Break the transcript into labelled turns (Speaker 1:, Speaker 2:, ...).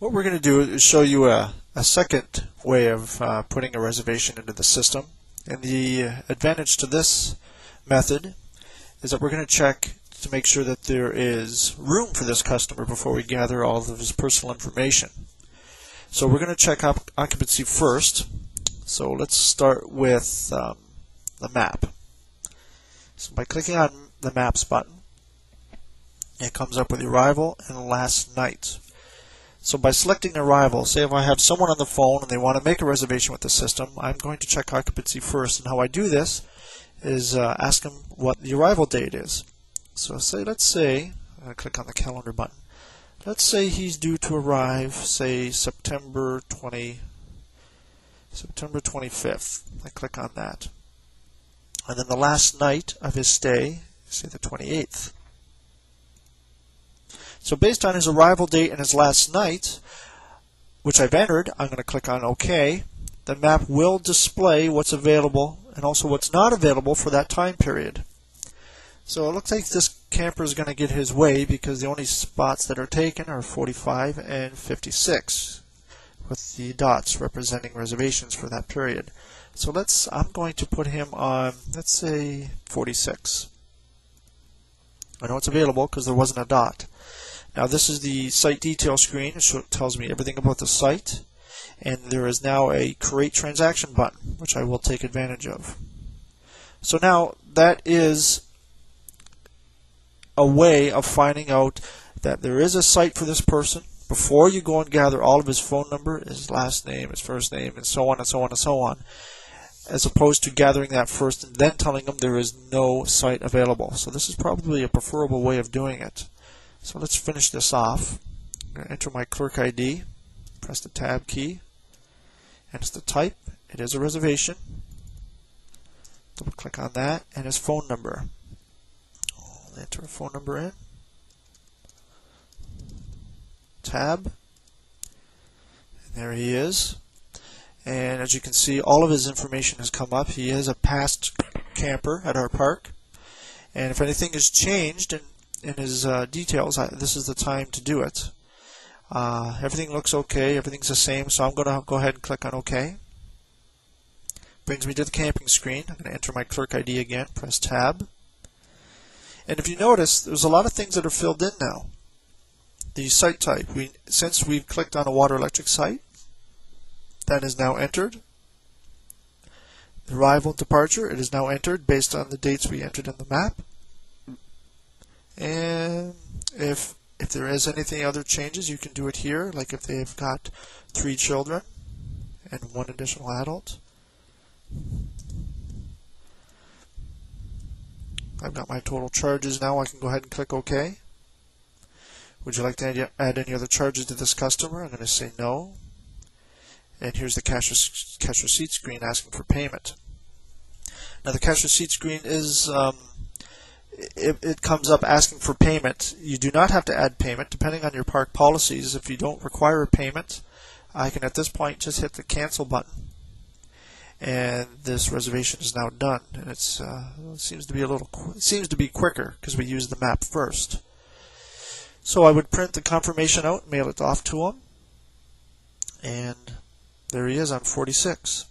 Speaker 1: What we're going to do is show you a second way of putting a reservation into the system. And the advantage to this method is that we're going to check to make sure that there is room for this customer before we gather all of his personal information. So we're going to check occupancy first. So let's start with the map. So by clicking on the Maps button, it comes up with arrival and last night. So by selecting arrival, say if I have someone on the phone and they want to make a reservation with the system, I'm going to check occupancy first. And how I do this is ask them what the arrival date is. So let's say, I'm going to click on the calendar button. Let's say he's due to arrive, say September 25th. I click on that. And then the last night of his stay, say the 28th. So based on his arrival date and his last night, which I've entered, I'm going to click on OK. The map will display what's available and also what's not available for that time period. So it looks like this camper is going to get his way because the only spots that are taken are 45 and 56, with the dots representing reservations for that period. So I'm going to put him on, let's say, 46. I know it's available because there wasn't a dot. Now this is the site detail screen. It tells me everything about the site, and there is now a create transaction button, which I will take advantage of. So now that is a way of finding out that there is a site for this person before you go and gather all of his phone number, his last name, his first name, and so on and so on and so on, as opposed to gathering that first and then telling him there is no site available. So this is probably a preferable way of doing it. So let's finish this off. I'm going to enter my clerk ID, press the tab key, and it's the type. It is a reservation. Double click on that, and his phone number. I'll enter a phone number in. Tab. And there he is. And as you can see, all of his information has come up. He is a past camper at our park. And if anything has changed in his details, this is the time to do it. Everything looks okay, everything's the same, so I'm going to go ahead and click on OK. Brings me to the camping screen. I'm going to enter my clerk ID again, press tab. And if you notice, there's a lot of things that are filled in now. The site type, since we've clicked on a water electric site, that is now entered. Arrival and departure, it is now entered based on the dates we entered in the map. And if there is anything other changes, you can do it here, like if they've got 3 children and 1 additional adult. I've got my total charges now. I can go ahead and click OK. Would you like to add any other charges to this customer? I'm going to say no. And here's the cash receipt screen asking for payment. Now the cash receipt screen is it comes up asking for payment. You do not have to add payment depending on your park policies. If you don't require a payment, I can at this point just hit the cancel button, and this reservation is now done. And it seems to be quicker because we used the map first. So I would print the confirmation out and mail it off to him, and there he is on 46.